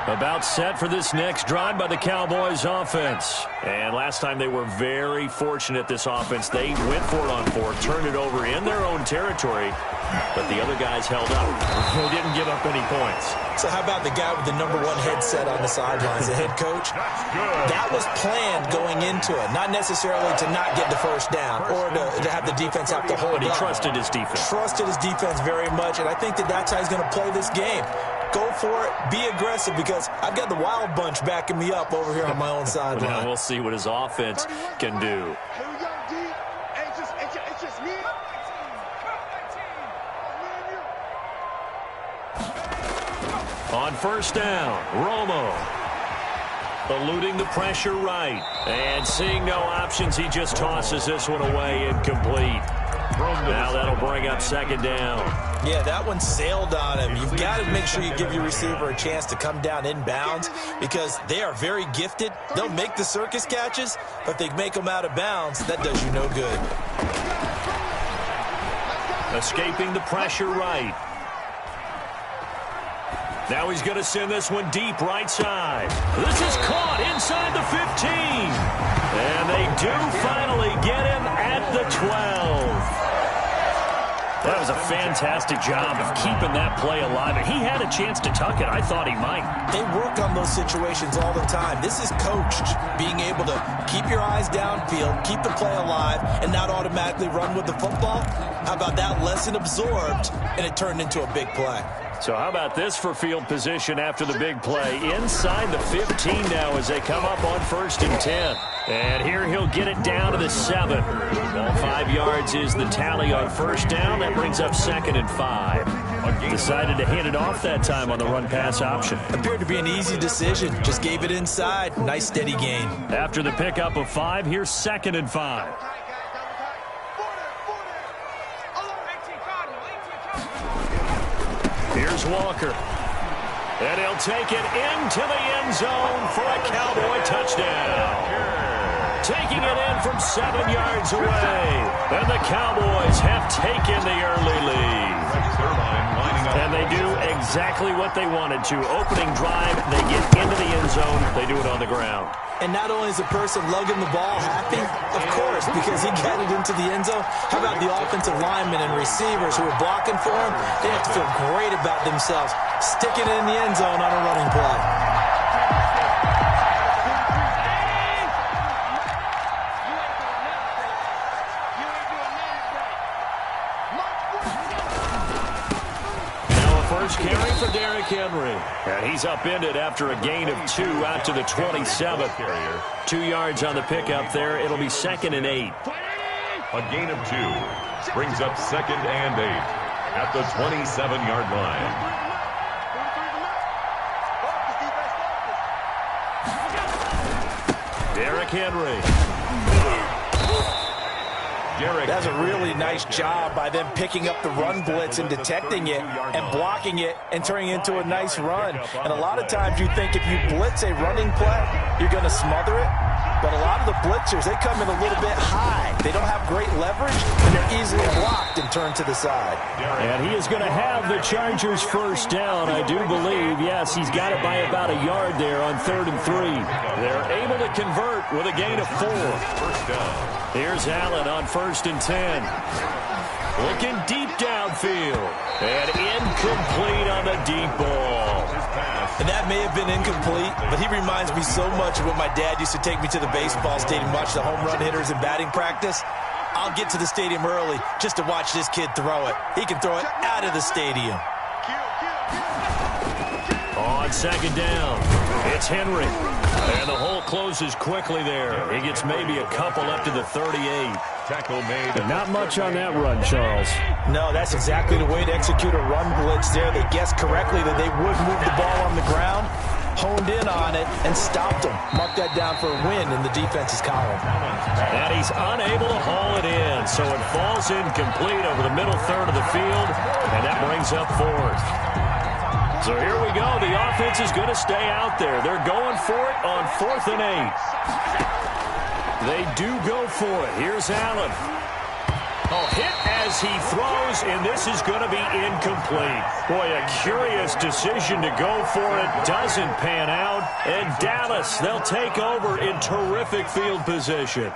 About set for this next drive by the Cowboys offense. And last time they were very fortunate, this offense. They went for it on fourth, turned it over in their own territory, but the other guys held up. They didn't give up any points. So how about the guy with the #1 headset on the sidelines, the head coach? That was planned going into it, not necessarily to not get the first down or to have the defense have to hold up. But he trusted his defense. Trusted his defense very much, and I think that's how he's going to play this game. Go for it. Be aggressive, because I've got the Wild Bunch backing me up over here on my own sideline. Now we'll see what his offense can do. On first down, Romo. Eluding the pressure right. And seeing no options, he just tosses this one away, incomplete. Now that'll bring up second down. Yeah, that one sailed on him. You've got to make sure you give your receiver a chance to come down inbounds, because they are very gifted. They'll make the circus catches, but they make them out of bounds. That does you no good. Escaping the pressure right. Now he's going to send this one deep right side. This is caught inside the 15. And they do finally get him at the 12. That was a fantastic job of keeping that play alive. And he had a chance to tuck it. I thought he might. They work on those situations all the time. This is coached, being able to keep your eyes downfield, keep the play alive, and not automatically run with the football. How about that lesson absorbed, and it turned into a big play? So how about this for field position after the big play? Inside the 15 now as they come up on 1st and 10. And here he'll get it down to the 7. All 5 yards is the tally on first down. That brings up 2nd and 5. Decided to hand it off that time on the run-pass option. Appeared to be an easy decision. Just gave it inside. Nice steady gain. After the pickup of 5, here's 2nd and 5. Here's Walker. And he'll take it into the end zone for a Cowboy touchdown. Taking it in from 7 yards away. And the Cowboys have taken the early lead. And they do exactly what they wanted to. Opening drive, they get into the end zone. They do it on the ground. And not only is the person lugging the ball happy, of course, because he got it into the end zone. How about the offensive linemen and receivers who are blocking for him? They have to feel great about themselves, sticking it in the end zone on a running play. Carry for Derrick Henry. And he's upended after a gain of 2 out to the 27. 2 yards on the pickup there. It'll be 2nd and 8. A gain of 2 brings up 2nd and 8 at the 27-yard line. Derrick Henry. That's a really nice job by them picking up the run blitz and detecting it and blocking it and turning it into a nice run. And a lot of times you think if you blitz a running play, you're going to smother it. But a lot of the blitzers, they come in a little bit high. They don't have great leverage, and they're easily blocked and turned to the side. And he is going to have the Chargers first down, I do believe. Yes, he's got it by about a yard there on 3rd and 3. They're able to convert with a gain of 4. First down. Here's Allen on 1st and 10. Looking deep downfield. And incomplete on the deep ball. And that may have been incomplete, but he reminds me so much of when my dad used to take me to the baseball stadium, watch the home run hitters in batting practice. I'll get to the stadium early just to watch this kid throw it. He can throw it out of the stadium. On 2nd down, it's Henry. And the hole closes quickly there. He gets maybe a couple up to the 38. Tackle made. Not much on that run, Charles. No, that's exactly the way to execute a run blitz there. They guessed correctly that they would move the ball on the ground, honed in on it, and stopped them. Mark that down for a win in the defense's column. And he's unable to haul it in, so it falls incomplete over the middle third of the field, and that brings up 4th. So here we go. The offense is going to stay out there. They're going for it on 4th and 8. They do go for it. Here's Allen. Oh, hit as he throws, and this is going to be incomplete. Boy, a curious decision to go for it. Doesn't pan out. And Dallas, they'll take over in terrific field position.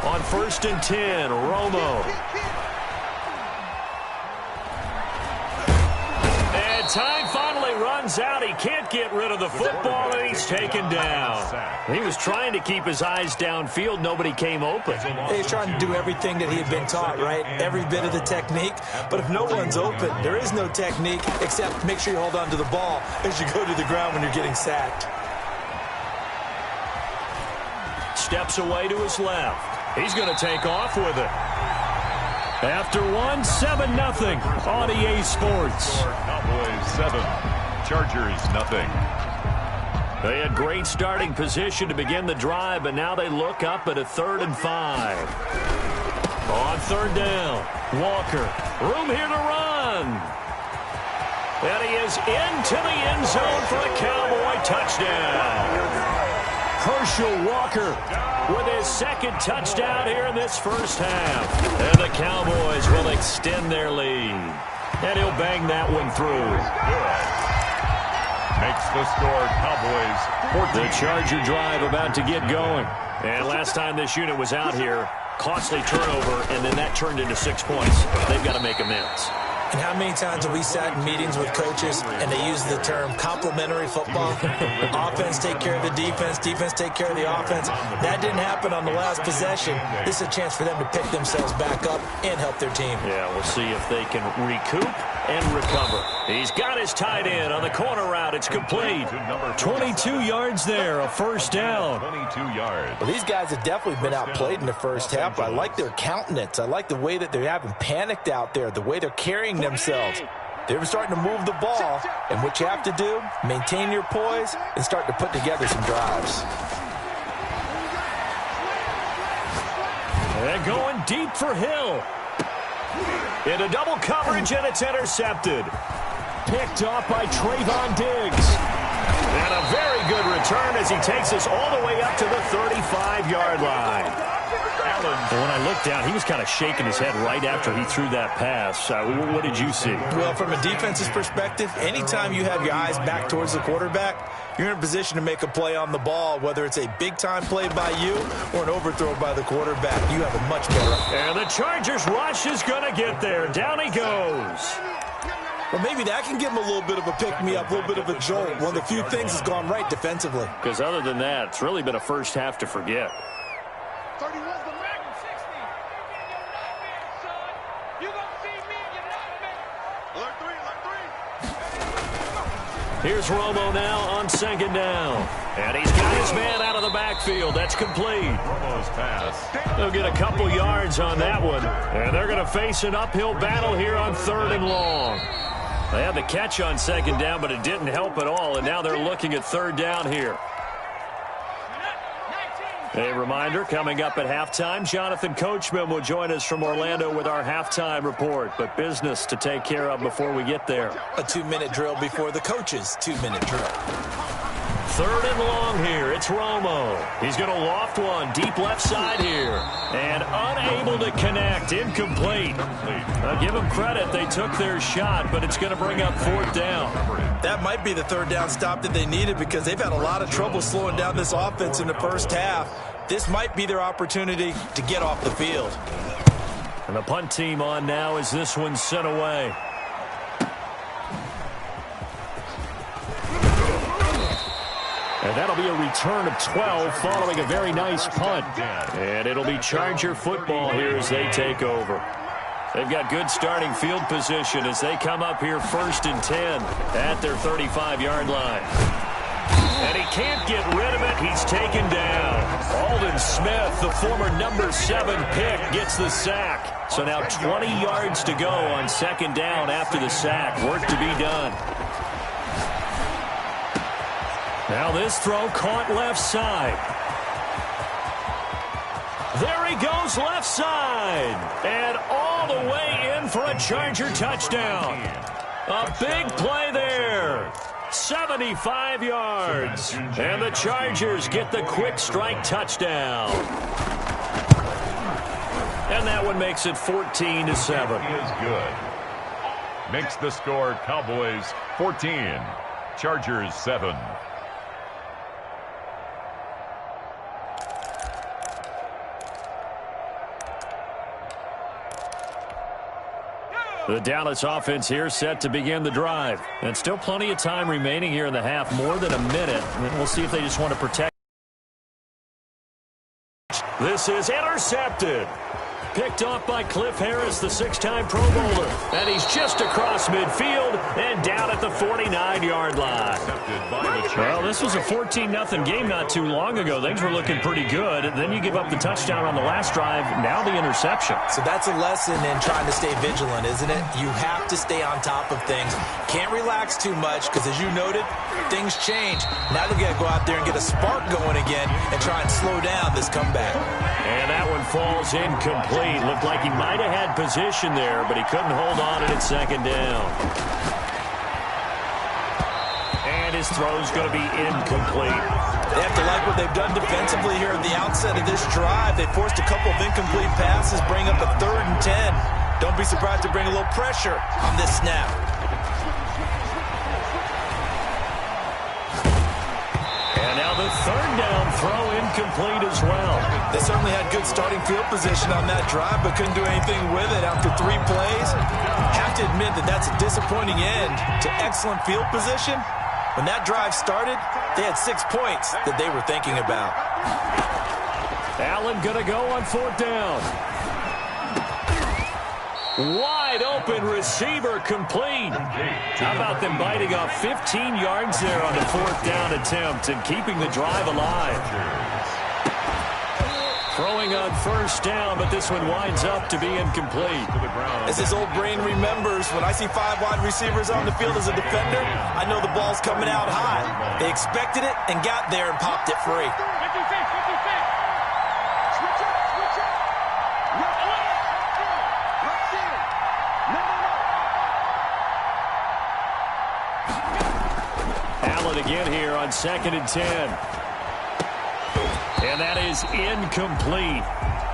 On 1st and 10, Romo. And time finally runs out. He can't get rid of the football, and he's taken down. He was trying to keep his eyes downfield. Nobody came open. He's trying to do everything that he had been taught, right? Every bit of the technique. But if no one's open, there is no technique except make sure you hold on to the ball as you go to the ground when you're getting sacked. Steps away to his left. He's going to take off with it. After 7-0 on EA Sports. Cowboys 7, Chargers 0. They had great starting position to begin the drive, but now they look up at a 3rd and 5. On 3rd down, Walker. Room here to run. And he is into the end zone for a Cowboy touchdown. Herschel Walker with his 2nd touchdown here in this first half. And the Cowboys will extend their lead. And he'll bang that one through. Makes the score Cowboys 14. The Charger drive about to get going. And last time this unit was out here, costly turnover, and then that turned into 6 points. They've got to make amends. And how many times have we sat in meetings with coaches and they use the term complementary football? Offense take care of the defense, defense take care of the offense. That didn't happen on the last possession. This is a chance for them to pick themselves back up and help their team. Yeah, we'll see if they can recoup and recover. He's got his tight end on the corner route. It's complete. 22 yards there, a 1st down. 22 yards. Well, these guys have definitely been outplayed in the first half. I like their countenance. I like the way that they haven't panicked out there, the way they're carrying themselves. They're starting to move the ball, and what you have to do, maintain your poise and start to put together some drives. And going deep for Hill. Into double coverage, and it's intercepted. Picked off by Trayvon Diggs. And a very good return as he takes us all the way up to the 35-yard line. When I looked down, he was kind of shaking his head right after he threw that pass. What did you see? Well, from a defense's perspective, anytime you have your eyes back towards the quarterback, you're in a position to make a play on the ball, whether it's a big-time play by you or an overthrow by the quarterback. You have a much better. And the Chargers rush is going to get there. Down he goes. Well, maybe that can give him a little bit of a pick-me-up, a little bit of a jolt. One of the few things has gone right defensively. Because other than that, it's really been a first half to forget. Here's Romo now on 2nd down. And he's got his man out of the backfield. That's complete. Romo's pass. They'll get a couple yards on that one. And they're going to face an uphill battle here on 3rd and long. They had the catch on 2nd down, but it didn't help at all. And now they're looking at 3rd down here. A reminder, coming up at halftime, Jonathan Coachman will join us from Orlando with our halftime report. But business to take care of before we get there. A 2-minute drill before the coach's 2-minute drill. 3rd and long here. It's Romo. He's going to loft one deep left side here. And unable to connect. Incomplete. I'll give them credit. They took their shot, but it's going to bring up 4th down. That might be the 3rd down stop that they needed because they've had a lot of trouble slowing down this offense in the first half. This might be their opportunity to get off the field. And the punt team on now as this one's sent away. And that'll be a return of 12 following a very nice punt. And it'll be Charger football here as they take over. They've got good starting field position as they come up here 1st and 10 at their 35-yard line. And he can't get rid of it. He's taken down. Aldon Smith, the former number 7 pick, gets the sack. So now 20 yards to go on 2nd down after the sack. Work to be done. Now this throw caught left side. There he goes left side. And all the way in for a Charger touchdown. A big play there. 75 yards. And the Chargers get the quick strike touchdown. And that one makes it 14-7. Is good. Makes the score Cowboys 14, Chargers 7. The Dallas offense here set to begin the drive. And still plenty of time remaining here in the half, more than a minute. And we'll see if they just want to protect. This is intercepted. Picked off by Cliff Harris, the 6-time Pro Bowler. And he's just across midfield and down at the 49-yard line. Well, this was a 14-0 game not too long ago. Things were looking pretty good. Then you give up the touchdown on the last drive. Now the interception. So that's a lesson in trying to stay vigilant, isn't it? You have to stay on top of things. Can't relax too much because, as you noted, things change. Now they've got to go out there and get a spark going again and try and slow down this comeback. And that one falls incomplete. Looked like he might have had position there, but he couldn't hold on at second down. And his throw's going to be incomplete. They have to like what they've done defensively here at the outset of this drive. They forced a couple of incomplete passes, bring up a 3rd and 10. Don't be surprised to bring a little pressure on this snap. And now the 3rd down throw incomplete as well. They certainly had good starting field position on that drive, but couldn't do anything with it after 3 plays. Have to admit that that's a disappointing end to excellent field position. When that drive started, they had 6 points that they were thinking about. Allen going to go on 4th down. Wide open receiver complete. How about them biting off 15 yards there on the 4th down attempt and keeping the drive alive? Throwing on 1st down, but this one winds up to be incomplete. As his old brain remembers, when I see 5 wide receivers on the field as a defender, I know the ball's coming out high. They expected it and got there and popped it free. Allen again here on 2nd and 10. And that is incomplete.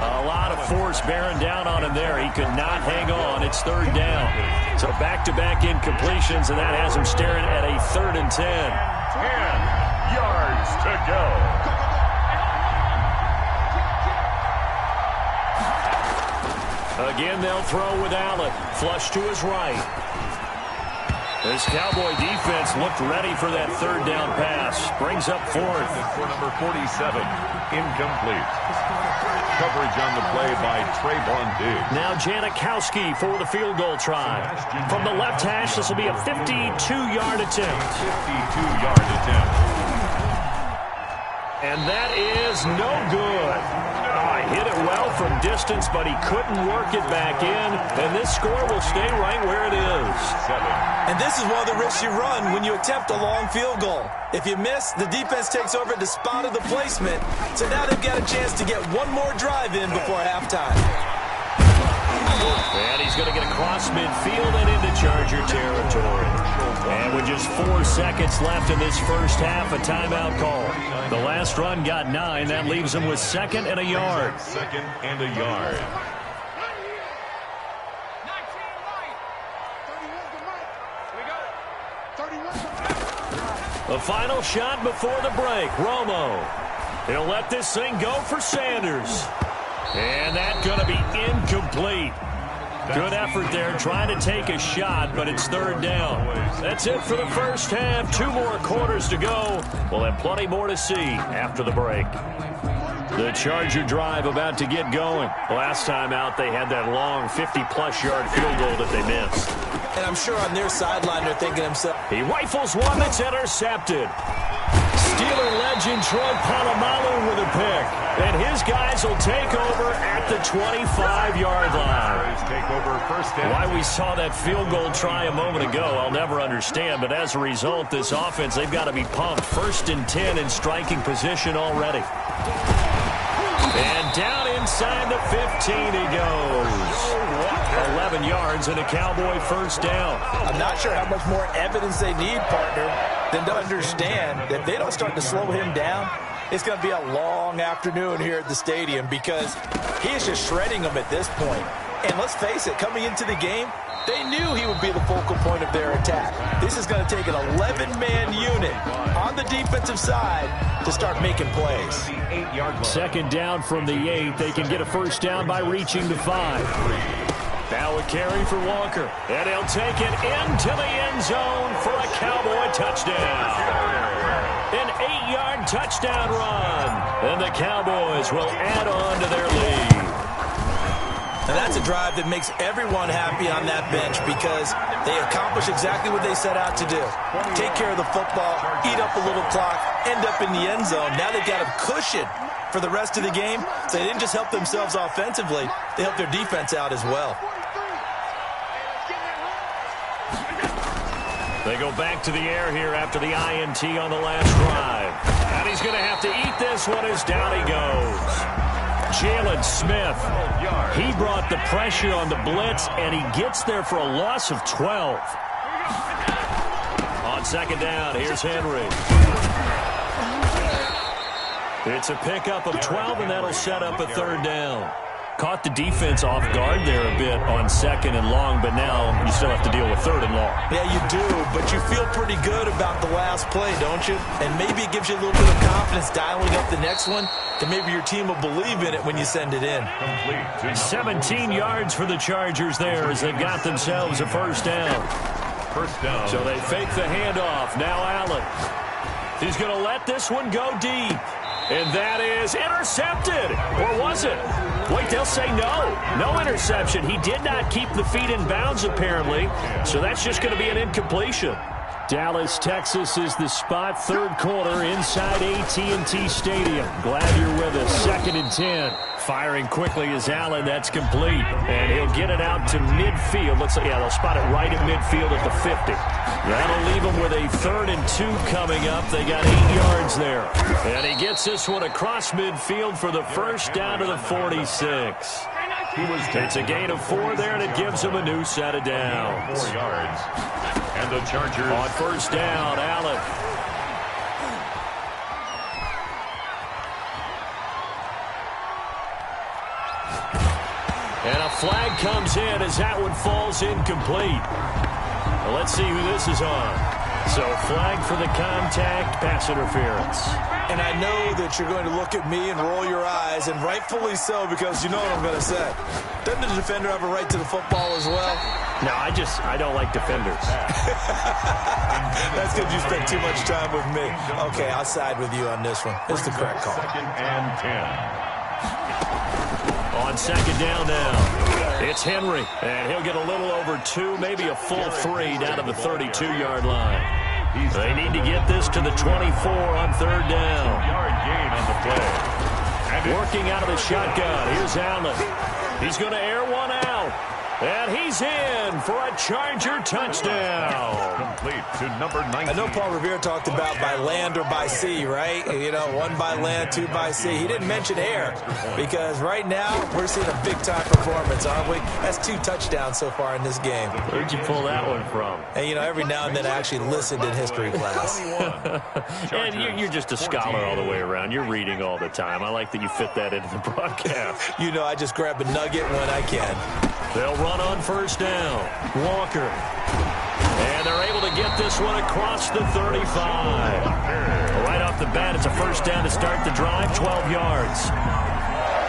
A lot of force bearing down on him there. He could not hang on. It's 3rd down. So back-to-back incompletions, and that has him staring at a 3rd and 10. 10 yards to go. Again, they'll throw with Allen. Flush to his right. This Cowboy defense looked ready for that 3rd down pass. Brings up 4th. For number 47, incomplete. Coverage on the play by Trayvon Diggs. Now Janikowski for the field goal try. From the left hash, this will be a 52-yard attempt. 52-yard attempt. And that is no good. Oh, he hit it well from distance, but he couldn't work it back in. And this score will stay right where it is. 7. And this is one of the risks you run when you attempt a long field goal. If you miss, the defense takes over at the spot of the placement. So now they've got a chance to get one more drive in before halftime. And he's going to get across midfield and into Charger territory. And with just 4 seconds left in this first half, a timeout call. The last run got 9. That leaves him with 2nd and a yard. 2nd and a yard. The final shot before the break. Romo. He'll let this thing go for Sanders. And that's going to be incomplete. Good effort there trying to take a shot, but it's 3rd down. That's it for the first half. 2 more quarters to go. We'll have plenty more to see after the break. The Charger drive about to get going. Last time out, they had that long 50-plus yard field goal that they missed. And I'm sure on their sideline they're thinking to themselves, he rifles one that's intercepted. Steeler legend Troy Polamalu with a pick. And his guys will take over at the 25-yard line. Why we saw that field goal try a moment ago, I'll never understand. But as a result, this offense, they've got to be pumped. 1st and 10 in striking position already. And down Inside the 15 he goes. 11 yards and a Cowboy first down. I'm not sure how much more evidence they need, partner, than to understand that if they don't start to slow him down, it's going to be a long afternoon here at the stadium because he is just shredding them at this point. And let's face it, coming into the game, they knew he would be the focal point of their attack. This is going to take an 11-man unit on the defensive side to start making plays. Second down from the 8. They can get a first down by reaching the 5. Now a carry for Walker. And he'll take it into the end zone for a Cowboy touchdown. An 8-yard touchdown run. And the Cowboys will add on to their lead. And that's a drive that makes everyone happy on that bench because they accomplish exactly what they set out to do. Take care of the football, eat up a little clock, end up in the end zone. Now they've got a cushion for the rest of the game. So they didn't just help themselves offensively, they helped their defense out as well. They go back to the air here after the INT on the last drive. And he's going to have to eat this one as down he goes. Jalen Smith, he brought the pressure on the blitz, and he gets there for a loss of 12. On second down, here's Henry. It's a pickup of 12, and that'll set up a third down. Caught the defense off guard there a bit on second and long, but now you still have to deal with third and long. Yeah, you do, but you feel pretty good about the last play, don't you? And maybe it gives you a little bit of confidence dialing up the next one, and maybe your team will believe in it when you send it in. 17 yards for the Chargers there as they've got themselves a first down. So they fake the handoff. Now Allen. He's going to let this one go deep. And that is intercepted. Or was it? Wait, they'll say no. No interception. He did not keep the feet in bounds, apparently. So that's just going to be an incompletion. Dallas, Texas is the spot. Third quarter inside AT&T Stadium. Glad you're with us. Second and 10. Firing quickly is Allen. That's complete. And he'll get it out to midfield. Looks like, yeah, they'll spot it right at midfield at the 50. That'll leave them with a 3rd and 2 coming up. They got 8 yards there. And he gets this one across midfield for the first down to the 46. It's a gain of 4 there, and it gives him a new set of downs. 4 yards. And the Chargers on first down, Allen. And a flag comes in as that one falls incomplete. Well, let's see who this is on. So flag for the contact, pass interference. And I know that you're going to look at me and roll your eyes, and rightfully so, because you know what I'm going to say. Doesn't the defender have a right to the football as well? No, I don't like defenders. That's because you spent too much time with me. Okay, I'll side with you on this one. It's the correct call. 2nd and 10. On second down now, it's Henry, and he'll get a little over 2, maybe a full 3 down to the 32-yard line. They need to get this to the 24 on third down. Yard gain on the play. Working out of the shotgun. Here's Allen. He's going to air one out. And he's in for a Charger touchdown. Complete to number 19. I know Paul Revere talked about by land or by sea, right? You know, 1 by land, 2 by sea. He didn't mention air because right now we're seeing a big-time performance, aren't we? That's 2 touchdowns so far in this game. Where'd you pull that one from? And, you know, every now and then I actually listened in history class. And you're just a scholar all the way around. You're reading all the time. I like that you fit that into the broadcast. You know, I just grab a nugget when I can. They'll run on first down. Walker. And they're able to get this one across the 35. Right off the bat, it's a first down to start the drive, 12 yards.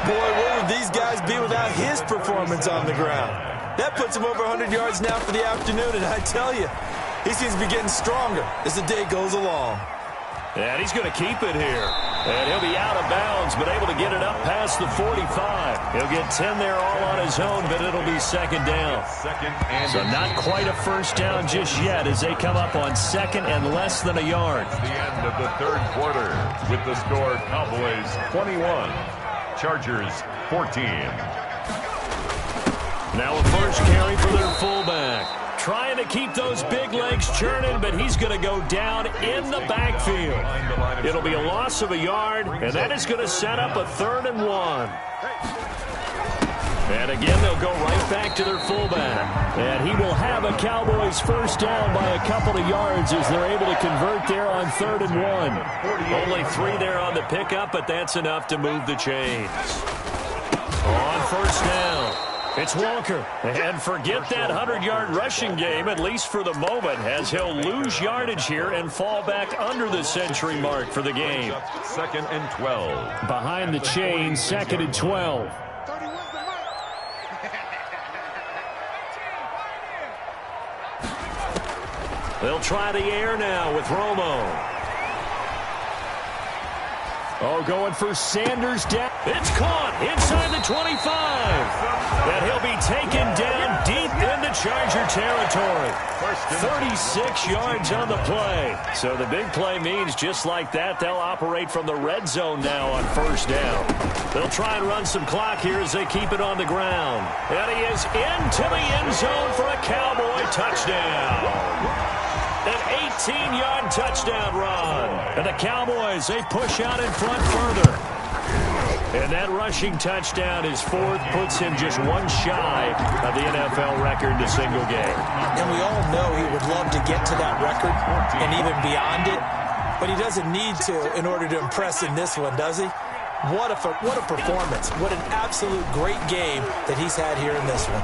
Boy, where would these guys be without his performance on the ground? That puts him over 100 yards now for the afternoon, and I tell you, he seems to be getting stronger as the day goes along. And he's going to keep it here. And he'll be out of bounds, but able to get it up past the 45. He'll get 10 there all on his own, but it'll be second down. So not quite a first down just yet as they come up on second and less than a yard. The end of the third quarter with the score Cowboys 21, Chargers 14. Now a first carry for their fullback. Trying to keep those big legs churning, but he's going to go down in the backfield. It'll be a loss of a yard, and that is going to set up a 3rd and 1. And again, they'll go right back to their fullback. And he will have a Cowboys first down by a couple of yards as they're able to convert there on 3rd and 1. Only 3 there on the pickup, but that's enough to move the chains. On first down, it's Walker. And forget that 100-yard rushing game, at least for the moment, as he'll lose yardage here and fall back under the century mark for the game. 2nd and 12. Behind the chains, 2nd and 12. They'll try the air now with Romo. Oh, going for Sanders down. It's caught inside the 25. And he'll be taken down deep into Charger territory. 36 yards on the play. So the big play means just like that, they'll operate from the red zone now on first down. They'll try and run some clock here as they keep it on the ground. And he is into the end zone for a Cowboy touchdown. An 18-yard touchdown run. And the Cowboys, they push out in front further. And that rushing touchdown is 4th, puts him just one shy of the NFL record in a single game. And we all know he would love to get to that record and even beyond it, but he doesn't need to in order to impress in this one, does he? What a performance. What an absolute great game that he's had here in this one.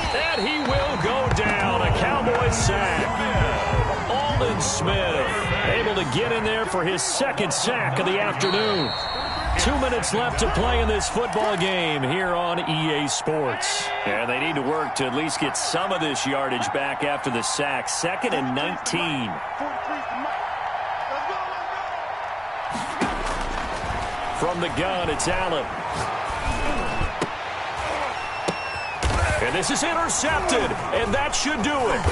And he will go down. A Cowboy sack. Aldon Smith able to get in there for his 2nd sack of the afternoon. 2 minutes left to play in this football game here on EA Sports. And they need to work to at least get some of this yardage back after the sack. 2nd and 19. From the gun, it's Allen. And this is intercepted, and that should do it.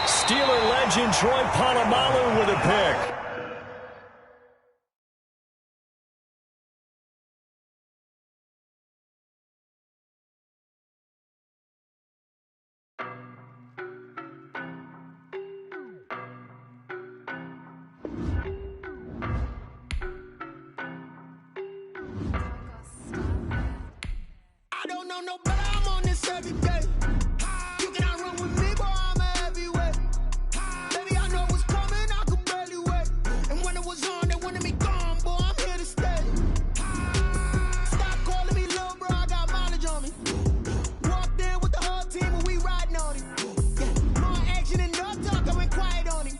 Steeler legend Troy Polamalu with a pick. I don't know no better, I'm on this every day. You cannot run with me, boy, I'm a heavyweight. Baby, I know what's coming, I could barely wait. And when it was on, they wanted me gone, boy, I'm here to stay. Stop calling me little bro, I got mileage on me. Walked in with the whole team and we riding on him. Yeah, more action and no talk, I went quiet on him.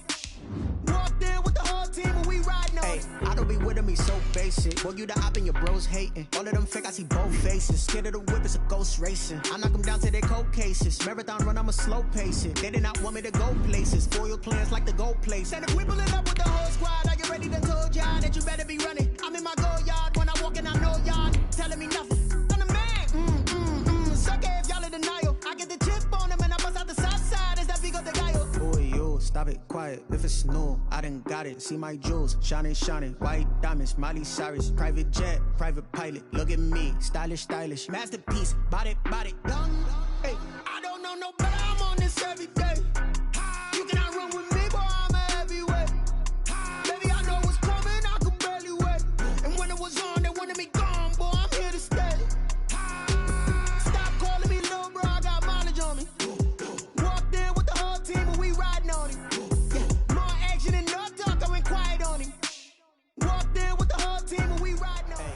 Walked in with the whole team and we riding on him. I don't be with him, he's so basic. Boy, you the op and your bros hating. All of them fake, I see both faces. Scared of the whip, it's a ghost racing. I knock them down to their cold cases. Marathon run, I'm a slow pace it. They did not want me to go places. Foil plans like the gold place. And if we pulling up with the whole squad, are you ready to told y'all that you better be running? I'm in my go yard. When I walk in, I know y'all telling me nothing. I'm the man. Suck it if y'all in denial. I get the chip on them and I bust out the south side. Is that Vigo de Gallo? Boy, you, stop it, quiet. If it's new, I done got it. See my jewels, shining, shining. White diamonds, Miley Cyrus. Private jet, private pilot. Look at me, stylish, stylish. Masterpiece, body, done. Hey, I don't know no better, I'm on this every day. You cannot run with me, boy, I'm a heavyweight. Baby, I know what's coming, I could barely wait. And when it was on, they wanted me gone, boy, I'm here to stay. Stop calling me little bro, I got mileage on me. Walked in with the whole team and we riding on him. Yeah, more action and no talk, I went quiet on him. Walked in with the whole team and we riding on him.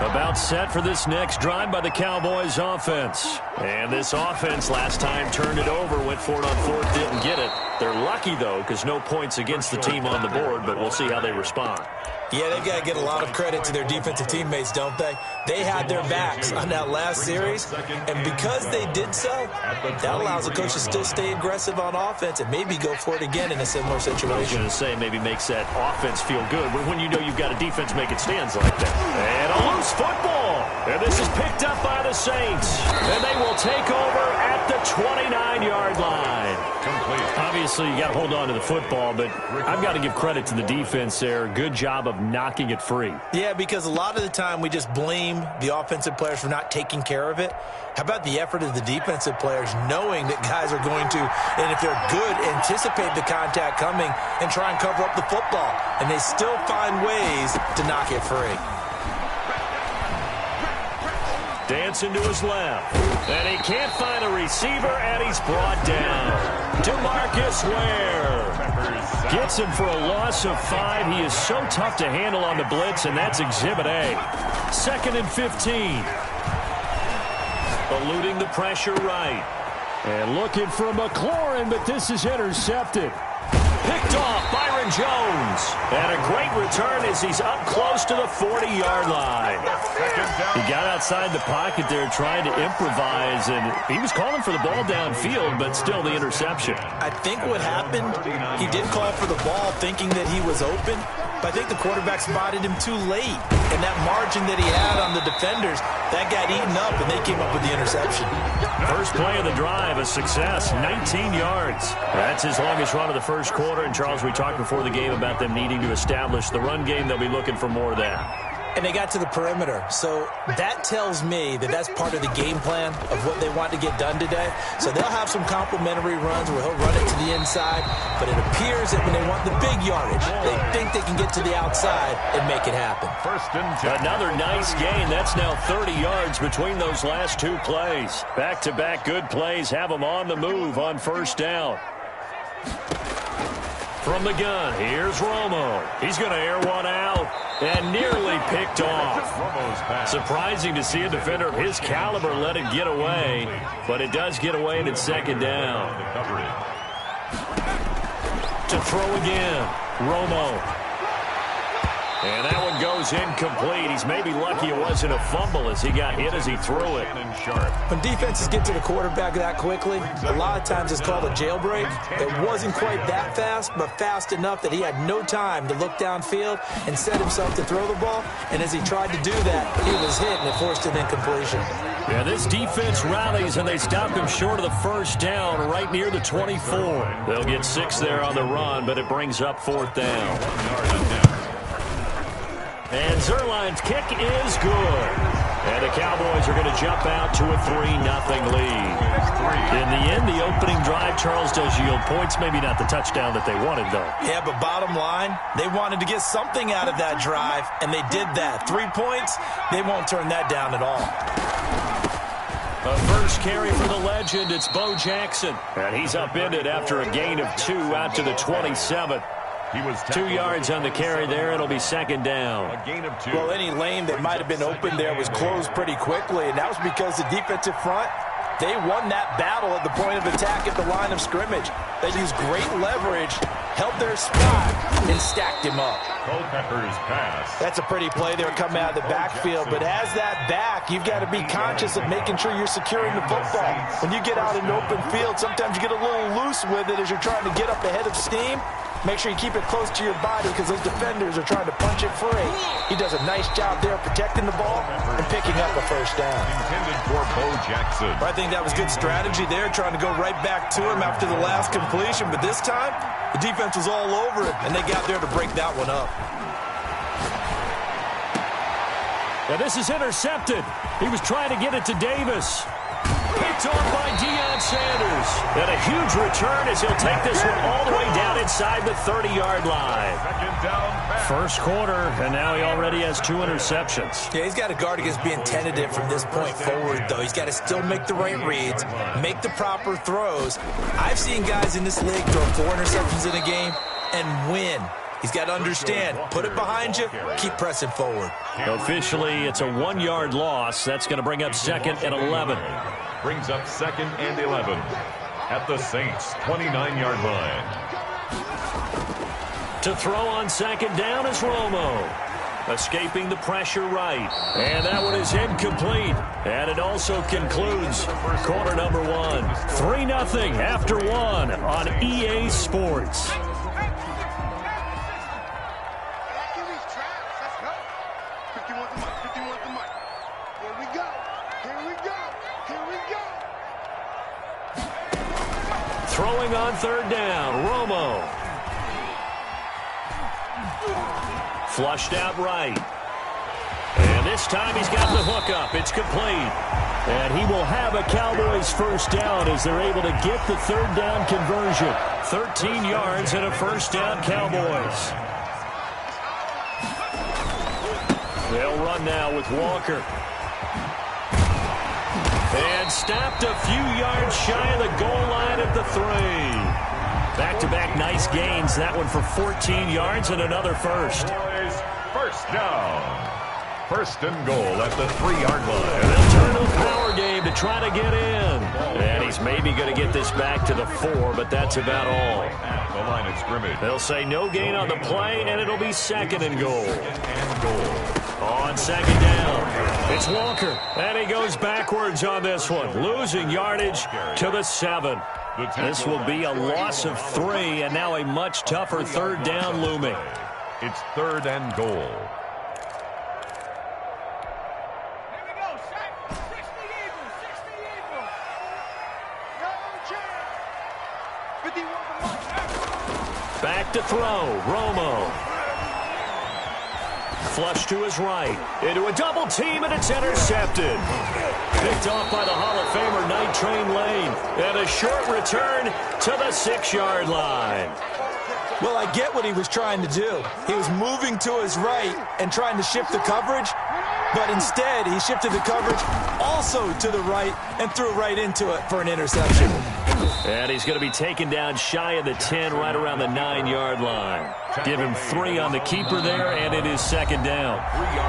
About set for this next drive by the Cowboys offense. And this offense last time turned it over, went for it on 4th, didn't get it. They're lucky, though, because no points against the team on the board, but we'll see how they respond. Yeah, they've got to get a lot of credit to their defensive teammates, don't they? They had their backs on that last series, and because they did so, that allows the coach to still stay aggressive on offense and maybe go for it again in a similar situation. I was going to say maybe makes that offense feel good when you know you've got a defense making stands like that. And a loose football. And this is picked up by the Saints. And they will take over at the 29-yard line. Complete. Obviously, you got to hold on to the football, but I've got to give credit to the defense there. Good job of knocking it free. Yeah, because a lot of the time we just blame the offensive players for not taking care of it. How about the effort of the defensive players knowing that guys are going to, and if they're good, anticipate the contact coming and try and cover up the football. And they still find ways to knock it free. Dancing to his left. And he can't find a receiver, and he's brought down. DeMarcus Ware gets him for a loss of 5. He is so tough to handle on the blitz, and that's Exhibit A. 2nd and 15. Eluding the pressure right. And looking for McLaurin, but this is intercepted. Picked off Byron Jones. And a great return as he's up close to the 40-yard line. He got outside the pocket there trying to improvise, and he was calling for the ball downfield, but still the interception. I think what happened, he did call for the ball thinking that he was open, but I think the quarterback spotted him too late. And that margin that he had on the defenders, that got eaten up, and they came up with the interception. First play of the drive, a success, 19 yards. That's his longest run of the first quarter. And, Charles, we talked before the game about them needing to establish the run game. They'll be looking for more of that. And they got to the perimeter. So that tells me that that's part of the game plan of what they want to get done today. So they'll have some complimentary runs where he'll run it to the inside. But it appears that when they want the big yardage, they think they can get to the outside and make it happen. First and 10. Another nice gain. That's now 30 yards between those last two plays. Back-to-back good plays have them on the move on first down. From the gun, here's Romo. He's going to air one out and nearly picked off. Surprising to see a defender of his caliber let it get away, but it does get away and it's second down. To throw again, Romo. And that one goes incomplete. He's maybe lucky it wasn't a fumble as he got hit as he threw it. When defenses get to the quarterback that quickly, a lot of times it's called a jailbreak. It wasn't quite that fast, but fast enough that he had no time to look downfield and set himself to throw the ball. And as he tried to do that, he was hit and it forced an incompletion. Yeah, this defense rallies and they stop him short of the first down right near the 24. They'll get 6 there on the run, but it brings up 4th down. And Zuerlein's kick is good. And the Cowboys are going to jump out to a 3-0 lead. In the end, the opening drive, Charles, does yield points. Maybe not the touchdown that they wanted, though. Yeah, but bottom line, they wanted to get something out of that drive, and they did that. 3 points, they won't turn that down at all. A first carry for the legend, it's Bo Jackson. And he's upended after a gain of 2 out to the 27. He was 2 yards on the carry there. It'll be second down. A gain of 2. Well, any lane that might have been open there was closed pretty quickly, and that was because the defensive front, they won that battle at the point of attack at the line of scrimmage. They used great leverage, held their spot, and stacked him up. Culpepper's pass. That's a pretty play there coming out of the backfield, but as that back, you've got to be conscious of making sure you're securing the football. When you get out in the open field, sometimes you get a little loose with it as you're trying to get up ahead of steam. Make sure you keep it close to your body because those defenders are trying to punch it free. He does a nice job there protecting the ball and picking up a first down. Intended for Bo Jackson. I think that was good strategy there, trying to go right back to him after the last completion. But this time, the defense was all over it, and they got there to break that one up. Now this is intercepted. He was trying to get it to Davis. Picked off by Deion Sanders. And a huge return as he'll take this one all the way down inside the 30-yard line. Second down pass. First quarter, and now he already has 2 interceptions. Yeah, he's got to guard against being tentative from this point forward, though. He's got to still make the right reads, make the proper throws. I've seen guys in this league throw 4 interceptions in a game and win. He's got to understand, put it behind you, keep pressing forward. Officially, it's a 1-yard loss. That's going to bring up 2nd and 11. Brings up 2nd and 11 at the Saints' 29-yard line. To throw on second down is Romo. Escaping the pressure right. And that one is incomplete. And it also concludes quarter number 1. 3-0 after 1 on EA Sports. Throwing on third down, Romo. Flushed out right. And this time he's got the hook up. It's complete. And he will have a Cowboys first down as they're able to get the third down conversion. 13 yards and a first down, Cowboys. They'll run now with Walker. And stopped a few yards shy of the goal line at the 3. Back-to-back nice gains. That one for 14 yards and another first. First down. First and goal at the 3-yard line. And they'll turn to the power game to try to get in. And he's maybe going to get this back to the 4, but that's about all. At the line of scrimmage. They'll say no gain on the play, and it'll be second and goal. On second down, it's Walker. And he goes backwards on this one, losing yardage to the 7. This will be a loss of 3, and now a much tougher third down looming. It's third and goal. Back to throw, Romo. Flush to his right. Into a double team, and it's intercepted. Picked off by the Hall of Famer Night Train Lane. And a short return to the 6-yard line. Well, I get what he was trying to do. He was moving to his right and trying to shift the coverage, but instead he shifted the coverage also to the right and threw right into it for an interception. And he's going to be taken down shy of the 10, right around the 9-yard line. Give him 3 on the keeper there, and it is second down.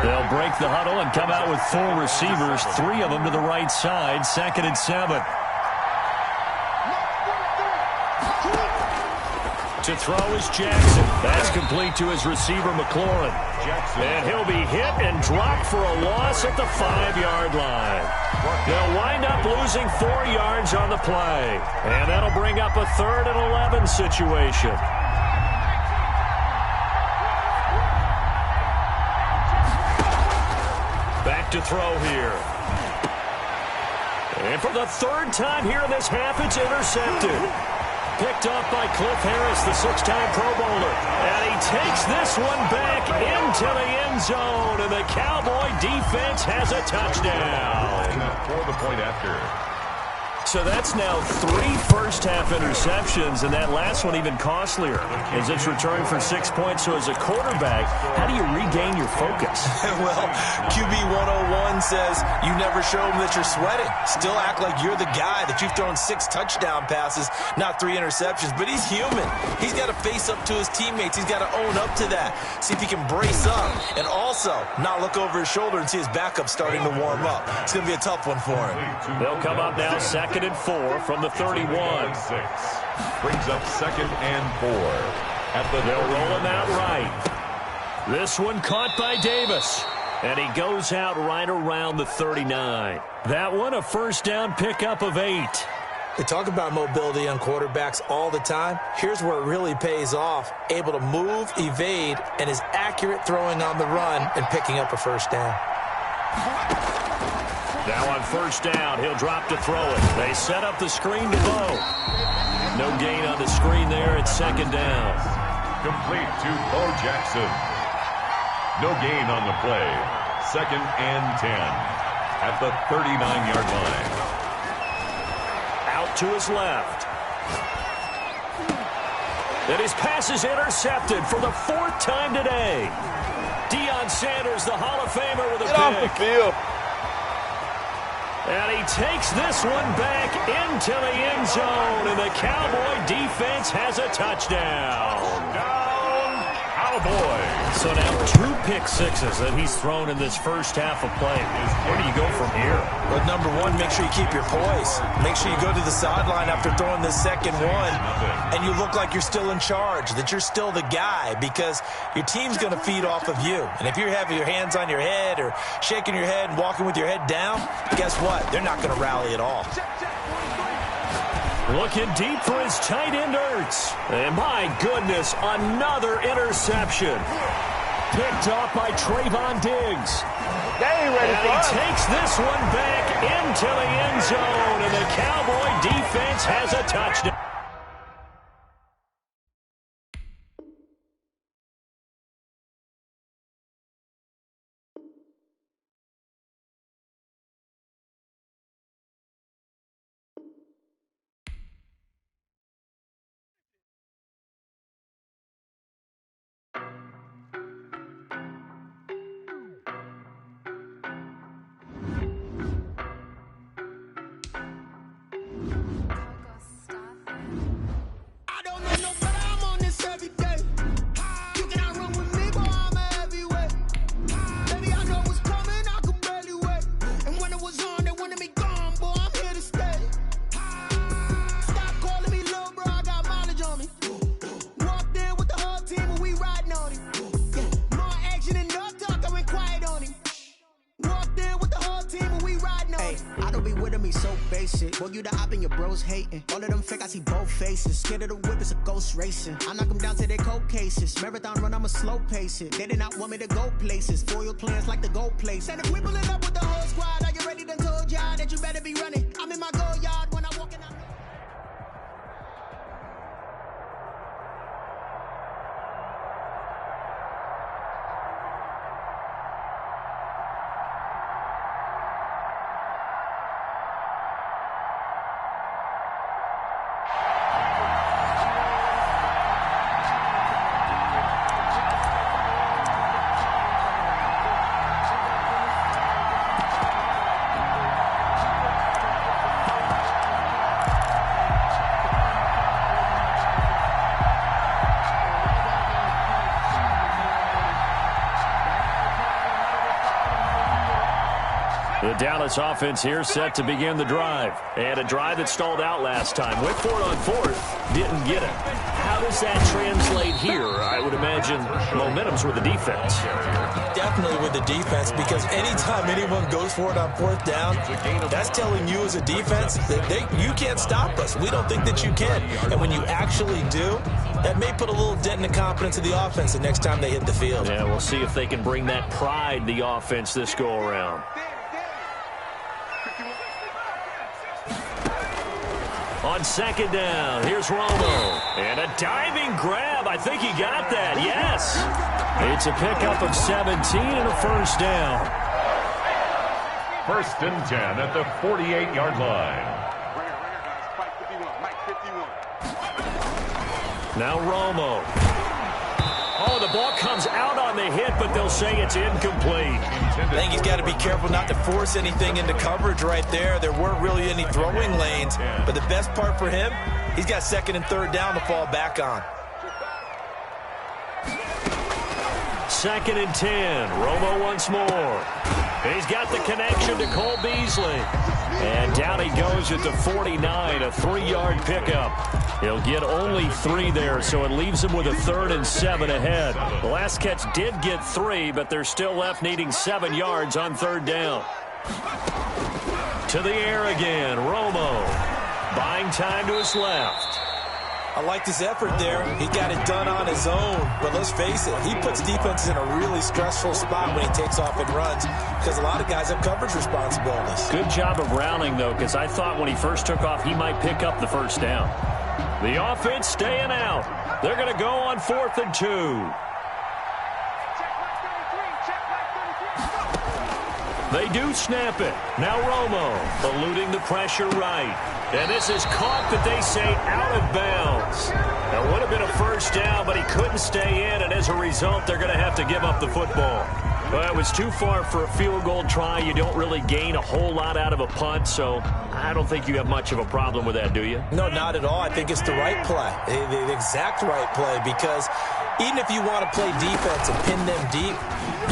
They'll break the huddle and come out with 4 receivers, 3 of them to the right side, second and 7. To throw is Jackson. That's complete to his receiver, McLaurin. And he'll be hit and dropped for a loss at the 5-yard line. They'll wind up losing 4 yards on the play. And that'll bring up a 3rd and 11 situation. Back to throw here. And for the 3rd time here in this half, it's intercepted. Picked off by Cliff Harris, the 6-time Pro Bowler. And he takes this one back into the end zone. And the Cowboy defense has a touchdown. For the point after. So that's now 3 first-half interceptions, and that last one even costlier as it's returned for 6 points. So as a quarterback, how do you regain your focus? Well, QB 101 says you never show them that you're sweating. Still act like you're the guy, that you've thrown 6 touchdown passes, not 3 interceptions. But he's human. He's got to face up to his teammates. He's got to own up to that. See if he can brace up and also not look over his shoulder and see his backup starting to warm up. It's going to be a tough one for him. They'll come up now second and 4 from the 31. Brings up second and 4. They'll roll him out right. This one caught by Davis. And he goes out right around the 39. That one a first down pickup of 8. They talk about mobility on quarterbacks all the time. Here's where it really pays off. Able to move, evade, and is accurate throwing on the run and picking up a first down. Now on first down, he'll drop to throw it. They set up the screen to Bo. No gain on the screen there. It's second down. Complete to Bo Jackson. No gain on the play. Second and 10 at the 39-yard line. Out to his left. And his pass is intercepted for the 4th time today. Deion Sanders, the Hall of Famer, with a pick. Get off the field. And he takes this one back into the end zone, and the Cowboy defense has a touchdown. Touchdown, Cowboys. So now 2 pick sixes that he's thrown in this first half of play. Where do you go from here? Well, number one, make sure you keep your poise. Make sure you go to the sideline after throwing this second one, and you look like you're still in charge, that you're still the guy, because your team's going to feed off of you. And if you're having your hands on your head or shaking your head and walking with your head down, guess what? They're not going to rally at all. Looking deep for his tight end, Ertz. And my goodness, another interception. Picked off by Trayvon Diggs. They ain't ready for And us. he takes this one back into the end zone, and the Cowboy defense has a touchdown. I don't know no better, I'm on this every day. You cannot run with me, boy, I'm a heavyweight. Baby, I know what's coming, I could barely wait. And when it was on, they wanted me gone, boy, I'm here to stay. Stop calling me little bro, I got mileage on me. Walked in with the whole team and we riding on him. Yeah, more action than no talk, I went quiet on him. Walked in with the whole team and we riding on him. I don't be with me so basic. Boy, you the op and your bros hating. All of them fake, I see both faces. Scared of the whip, it's a ghost racing. I knock them down to their cold cases. Marathon run, I'ma slow pace it. They did not want me to go places. Foil plans like the go place. And if we pulling up with the whole squad, are you ready? Done told y'all that you better be running. I'm in my go yard when I walk in. The Dallas offense here set to begin the drive. And a drive that stalled out last time. Went for it on fourth. Didn't get it. How does that translate here? I would imagine momentum's with the defense. Definitely with the defense, because anytime anyone goes for it on fourth down, that's telling you as a defense that you can't stop us. We don't think that you can. And when you actually do, that may put a little dent in the confidence of the offense the next time they hit the field. Yeah, we'll see if they can bring that pride, the offense, this go-around. On second down, here's Romo. And a diving grab. I think he got that. Yes. It's a pickup of 17 and a first down. 1st and 10 at the 48-yard line. Now Romo. Oh, the ball comes out on the hit, but they'll say it's incomplete. I think he's got to be careful not to force anything into coverage right there. There weren't really any throwing lanes, but the best part for him, he's got 2nd and 3rd down to fall back on. 2nd and 10. Romo once more. He's got the connection to Cole Beasley. And down he goes at the 49, a 3-yard pickup. He'll get only 3 there, so it leaves him with a 3rd and 7 ahead. The last catch did get 3, but they're still left needing 7 yards on 3rd down. To the air again, Romo. Buying time to his left. I liked his effort there. He got it done on his own. But let's face it, he puts defenses in a really stressful spot when he takes off and runs, because a lot of guys have coverage responsibilities. Good job of rounding, though, because I thought when he first took off, he might pick up the first down. The offense staying out. They're going to go on 4th and 2. They do snap it. Now Romo eluding the pressure right. And this is caught, that they say, out of bounds. That would have been a first down, but he couldn't stay in, and as a result, they're going to have to give up the football. Well, it was too far for a field goal try. You don't really gain a whole lot out of a punt, so I don't think you have much of a problem with that, do you? No, not at all. I think it's the right play, the exact right play, because Even if you want to play defense and pin them deep,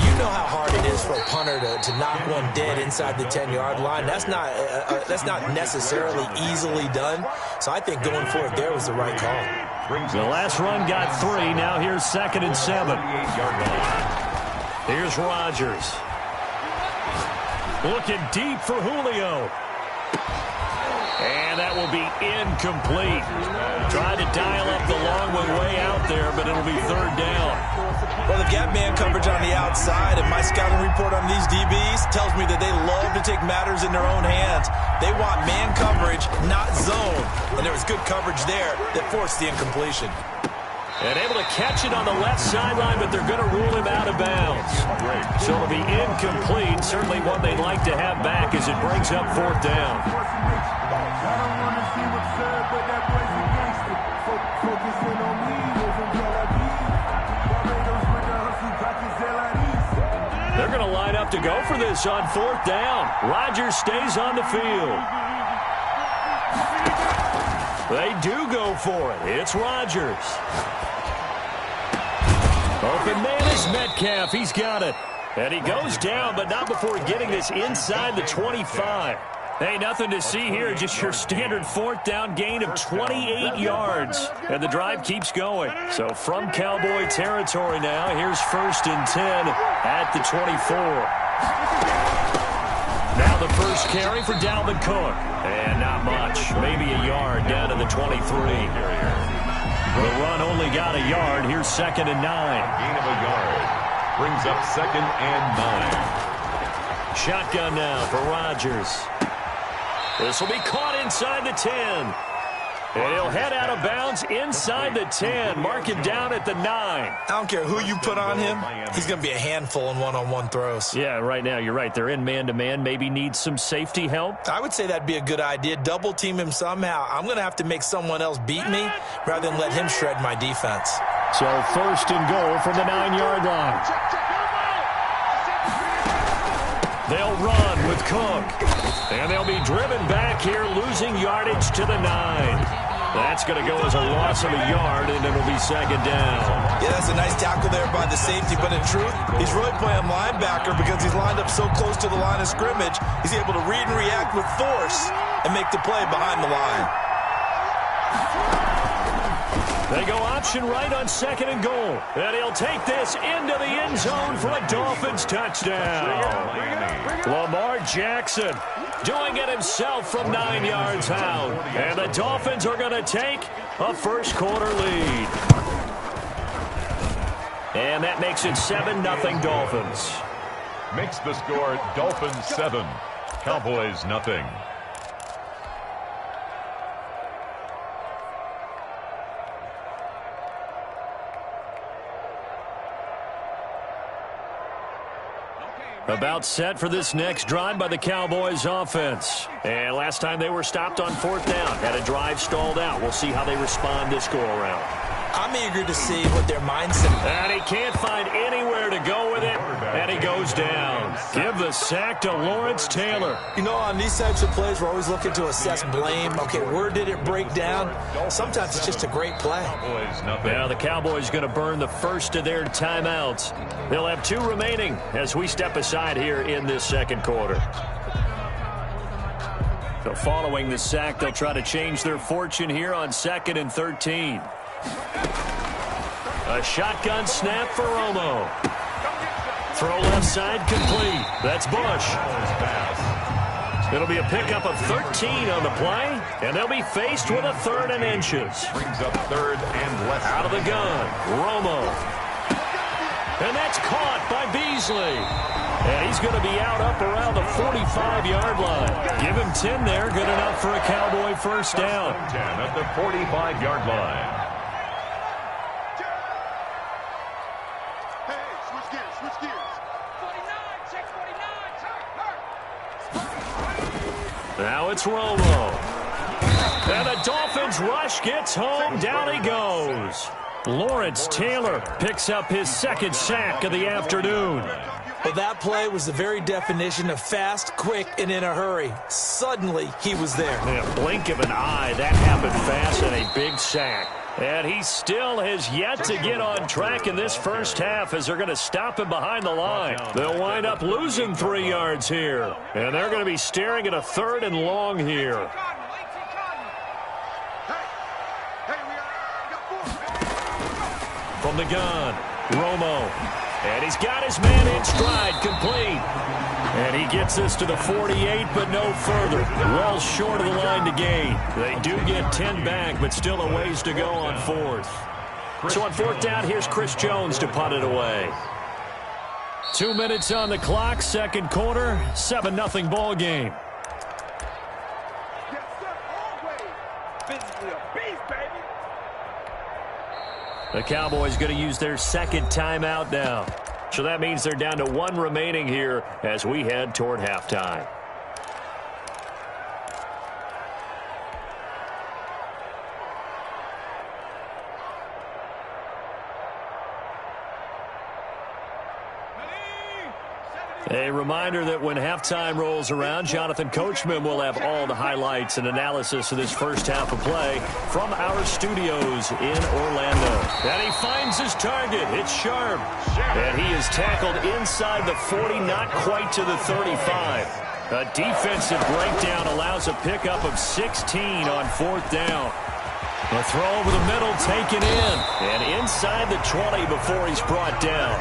you know how hard it is for a punter to knock one dead inside the 10-yard line. That's not necessarily easily done. So I think going for it there was the right call. The last run got 3. Now here's 2nd and 7. Here's Rodgers. Looking deep for Julio. And that will be incomplete. Tried to dial up the long way out there, but it'll be 3rd down. Well, they've got man coverage on the outside, and my scouting report on these DBs tells me that they love to take matters in their own hands. They want man coverage, not zone. And there was good coverage there that forced the incompletion. And able to catch it on the left sideline, but they're going to rule him out of bounds. So it'll be incomplete. Certainly one they'd like to have back as it brings up 4th down. They're going to line up to go for this on 4th down. Rodgers stays on the field. They do go for it. It's Rodgers. Open man is Metcalf. He's got it. And he goes down, but not before getting this inside the 25. Hey, nothing to see here. Just your standard 4th down gain of 28 yards. And the drive keeps going. So from Cowboy territory now, here's 1st and 10 at the 24. Now the first carry for Dalvin Cook. And not much. Maybe a yard down to the 23. The run only got a yard. Here's 2nd and 9. Gain of a yard. Brings up 2nd and 9. Shotgun now for Rodgers. This will be caught inside the 10. And he'll head out of bounds inside the 10. Mark it down at the 9. I don't care who you put on him. He's going to be a handful in one-on-one throws. Yeah, right now you're right. They're in man-to-man. Maybe needs some safety help. I would say that'd be a good idea. Double team him somehow. I'm going to have to make someone else beat me rather than let him shred my defense. So 1st and goal from the 9-yard line. They'll run with Cook. And they'll be driven back here, losing yardage to the 9. That's going to go as a loss of a yard, and it'll be 2nd down. Yeah, that's a nice tackle there by the safety, but in truth, he's really playing linebacker because he's lined up so close to the line of scrimmage, he's able to read and react with force and make the play behind the line. They go option right on 2nd and goal. And he'll take this into the end zone for a Dolphins touchdown. Lamar Jackson doing it himself from 9 yards out. And the Dolphins are going to take a first-quarter lead. And that makes it 7-0 Dolphins. Makes the score Dolphins 7, Cowboys nothing. About set for this next drive by the Cowboys offense. And last time they were stopped on 4th down. Had a drive stalled out. We'll see how they respond this go-around. I'm eager to see what their mindset is. And he can't find anywhere to go with it. And he goes down. Give the sack to Lawrence Taylor. You know, on these types of plays, we're always looking to assess blame. Okay, where did it break down? Sometimes it's just a great play. Now the Cowboys going to burn the first of their timeouts. They'll have 2 remaining as we step aside here in this 2nd quarter. So following the sack, they'll try to change their fortune here on 2nd and 13. A shotgun snap for Romo. Throw left side complete. That's Bush. It'll be a pickup of 13 on the play, and they'll be faced with a 3rd and inches. Brings up 3rd and less. Out of the gun, Romo. And that's caught by Beasley. And he's going to be out up around the 45-yard line. Give him 10 there. Good enough for a Cowboy first down. 10 at the 45-yard line. Now it's Romo. And the Dolphins rush gets home. Down he goes. Lawrence Taylor picks up his 2nd sack of the afternoon. Well, that play was the very definition of fast, quick, and in a hurry. Suddenly, he was there. In a blink of an eye, that happened fast and a big sack. And he still has yet to get on track in this first half as they're going to stop him behind the line. They'll wind up losing 3 yards here. And they're going to be staring at a 3rd and long here. From the gun, Romo. And he's got his man in stride, complete. And he gets this to the 48, but no further. Well short of the line to gain. They do get 10 back, but still a ways to go on 4th. So on 4th down, here's Chris Jones to punt it away. 2 minutes on the clock, second quarter, 7-0 ball game. The Cowboys going to use their second timeout now. So that means they're down to 1 remaining here as we head toward halftime. A reminder that when halftime rolls around, Jonathan Coachman will have all the highlights and analysis of this first half of play from our studios in Orlando. And he finds his target. It's Sharp. And he is tackled inside the 40, not quite to the 35. A defensive breakdown allows a pickup of 16 on 4th down. The throw over the middle taken in. And inside the 20 before he's brought down.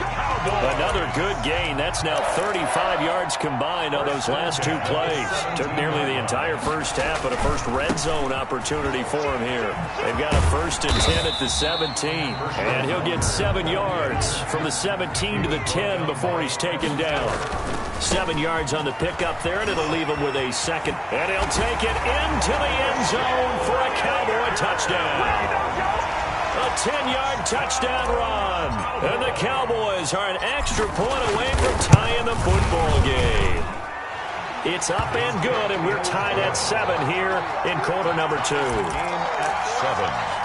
Another good gain. That's now 35 yards combined on those last 2 plays. Took nearly the entire first half, but a first red zone opportunity for him here. They've got a 1st and 10 at the 17. And he'll get 7 yards from the 17 to the 10 before he's taken down. 7 yards on the pickup there, and it'll leave him with a 2nd. And he'll take it into the end zone for a Cowboy touchdown. A 10-yard touchdown run. And the Cowboys are an extra point away from tying the football game. It's up and good, and we're tied at 7 here in quarter number 2. Game at 7.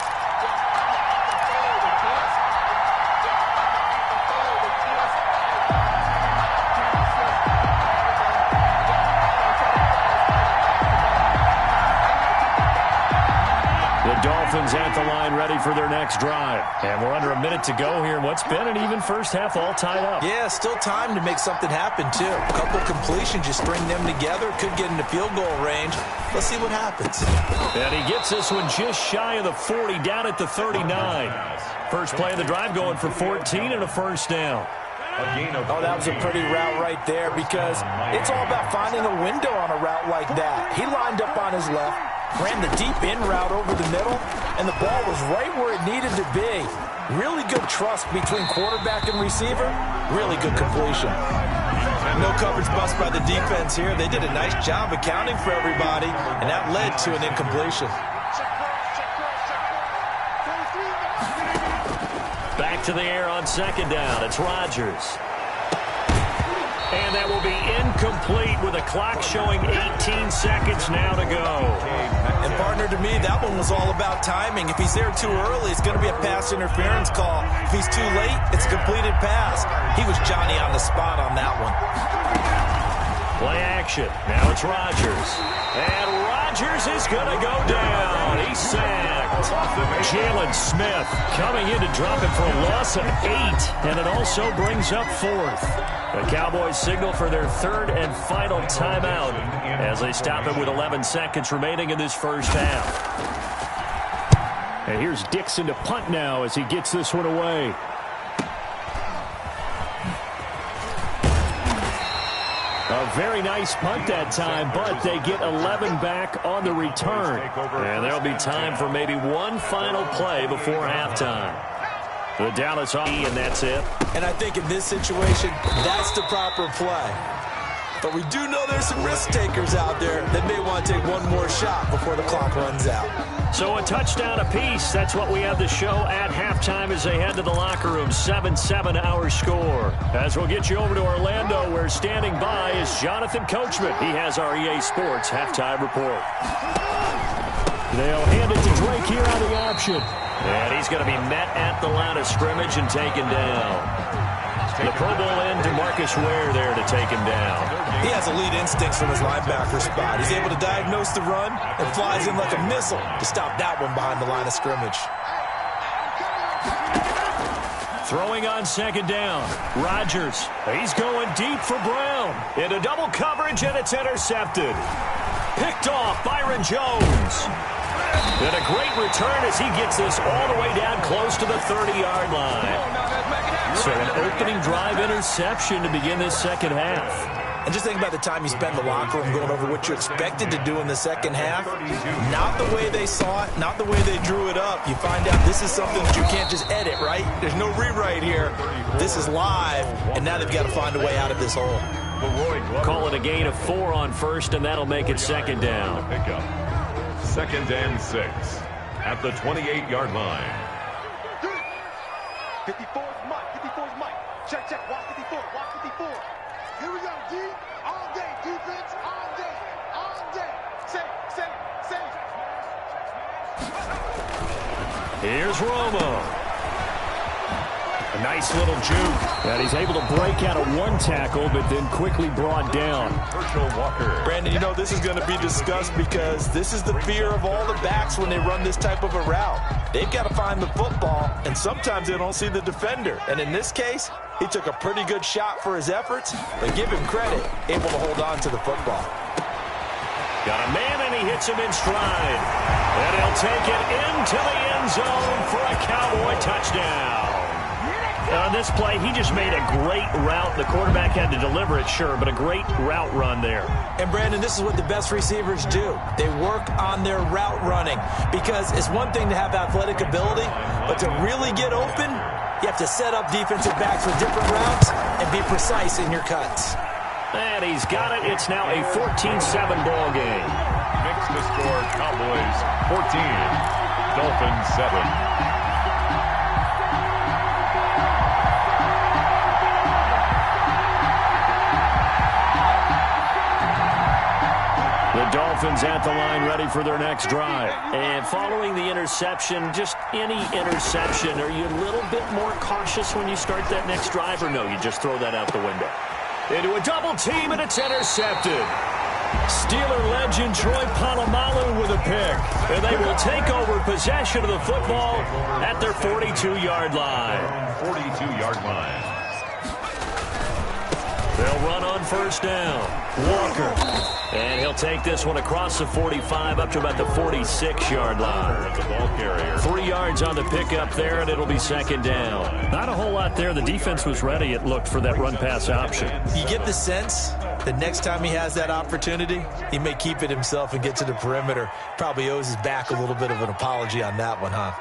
Dolphins at the line ready for their next drive. And we're under a minute to go here in what's been an even first half, all tied up. Yeah, still time to make something happen, too. A couple completions, just string them together. Could get into field goal range. Let's see what happens. And he gets this one just shy of the 40, down at the 39. First play of the drive going for 14 and a first down. Oh, that was a pretty route right there because it's all about finding a window on a route like that. He lined up on his left, ran the deep in route over the middle, and the ball was right where it needed to be. Really good trust between quarterback and receiver. Really good completion. No coverage bust by the defense here. They did a nice job accounting for everybody, and that led to an incompletion. Back to the air on 2nd down. It's Rodgers. And that will be incomplete with a clock showing 18 seconds now to go. And partner, to me, that one was all about timing. If he's there too early, it's going to be a pass interference call. If he's too late, it's a completed pass. He was Johnny on the spot on that one. Play action. Now it's Rodgers. And Rodgers is going to go down. He's sacked. Jalen Smith coming in to drop him for a loss of 8. And it also brings up 4th. The Cowboys signal for their 3rd and final timeout as they stop it with 11 seconds remaining in this first half. And here's Dixon to punt now as he gets this one away. A very nice punt that time, but they get 11 back on the return. And there'll be time for maybe one final play before halftime. The Dallas and that's it. And I think in this situation, that's the proper play. But we do know there's some risk takers out there that may want to take one more shot before the clock runs out. So a touchdown apiece. That's what we have the show at halftime as they head to the locker room. 7-7 our score. As we'll get you over to Orlando, where standing by is Jonathan Coachman. He has our EA Sports halftime report. They'll hand it to Drake here on the option. And he's going to be met at the line of scrimmage and taken down. The Pro Bowl end to Marcus Ware there to take him down. He has elite instincts from his linebacker spot. He's able to diagnose the run and flies in like a missile to stop that one behind the line of scrimmage. Throwing on second down. Rodgers. He's going deep for Brown. Into double coverage, and it's intercepted. Picked off Byron Jones. And a great return as he gets this all the way down close to the 30-yard line. So an opening drive interception to begin this second half. And just think about the time you spend in the locker room going over what you expected to do in the second half. Not the way they saw it, not the way they drew it up. You find out this is something that you can't just edit, right? There's no rewrite here. This is live, and now they've got to find a way out of this hole. Call it a gain of 4 on first, and that'll make it second down. Second and 6 at the 28-yard line. 54's Mike. 54's Mike. Check, check. Watch 54. Watch 54. Here we go, D. All day. Defense all day. All day. Safe. Here's Romo. A nice little juke. And he's able to break out of one tackle, but then quickly brought down. Herschel Walker. Brandon, you know this is going to be discussed because this is the fear of all the backs when they run this type of a route. They've got to find the football, and sometimes they don't see the defender. And in this case, he took a pretty good shot for his efforts, but give him credit, able to hold on to the football. Got a man, and he hits him in stride. And he'll take it into the end zone for a Cowboy touchdown. On this play, he just made a great route. The quarterback had to deliver it, sure, but a great route run there. And, Brandon, this is what the best receivers do. They work on their route running because it's one thing to have athletic ability, but to really get open, you have to set up defensive backs with different routes and be precise in your cuts. And he's got it. It's now a 14-7 ball game. Mix the score, Cowboys 14, Dolphins 7. The Dolphins at the line ready for their next drive. And following the interception, just any interception, are you a little bit more cautious when you start that next drive, or no, you just throw that out the window? Into a double team, and it's intercepted. Steeler legend Troy Polamalu with a pick. And they will take over possession of the football at their 42-yard line. 42-yard line. They'll run on first down. Walker. And he'll take this one across the 45 up to about the 46-yard line. The ball carrier. 3 yards on the pickup there, and it'll be second down. Not a whole lot there. The defense was ready, it looked, for that run-pass option. You get the sense that next time he has that opportunity, he may keep it himself and get to the perimeter. Probably owes his back a little bit of an apology on that one, huh?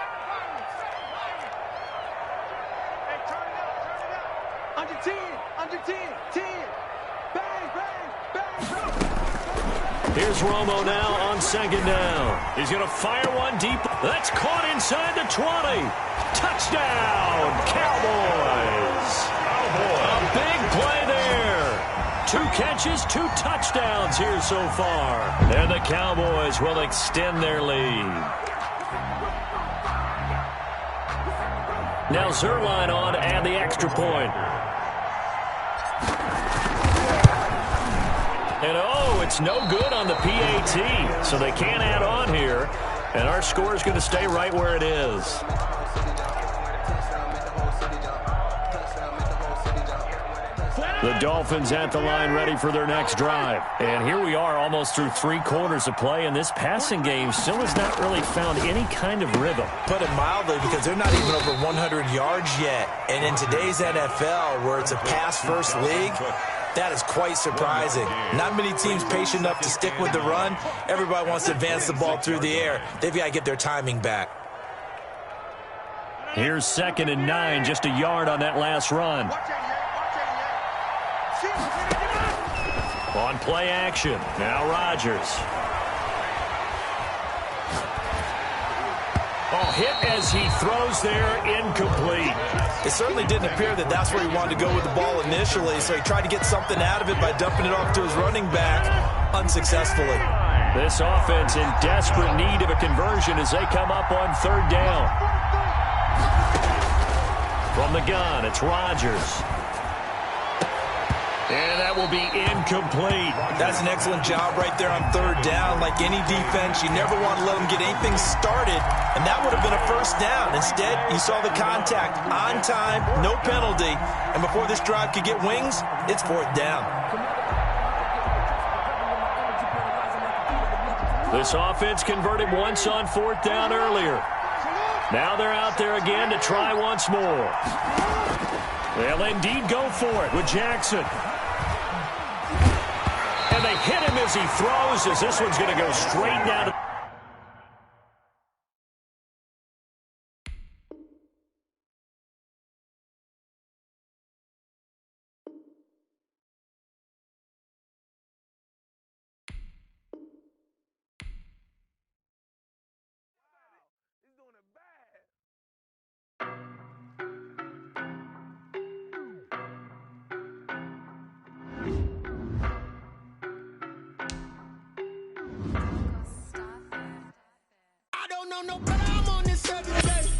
Here's Romo now on second down. He's going to fire one deep. That's caught inside the 20. Touchdown, Cowboys. A big play there. 2 catches, 2 touchdowns here so far. And the Cowboys will extend their lead. Now Zerline on to add the extra point. And it's no good on the PAT, so they can't add on here, and our score is going to stay right where it is. The Dolphins at the line ready for their next drive. And here we are almost through 3 quarters of play, and this passing game still has not really found any kind of rhythm. Put it mildly, because they're not even over 100 yards yet. And in today's NFL, where it's a pass-first league, that is quite surprising. Not many teams patient enough to stick with the run. Everybody wants to advance the ball through the air. They've got to get their timing back. Here's 2nd and 9, just a yard on that last run. On play action, now Rodgers. Oh, hit as he throws there, incomplete. It certainly didn't appear that that's where he wanted to go with the ball initially, so he tried to get something out of it by dumping it off to his running back unsuccessfully. This offense in desperate need of a conversion as they come up on 3rd down. From the gun, it's Rodgers. And that will be incomplete. That's an excellent job right there on third down. Like any defense, you never want to let them get anything started, and that would have been a first down. Instead, you saw the contact on time, no penalty, and before this drive could get wings, it's fourth down. This offense converted once on fourth down earlier. Now they're out there again to try once more. They'll indeed go for it with Jackson. And they hit him as he throws, as this one's going to go straight down to... I don't know no better, I'm on this every day.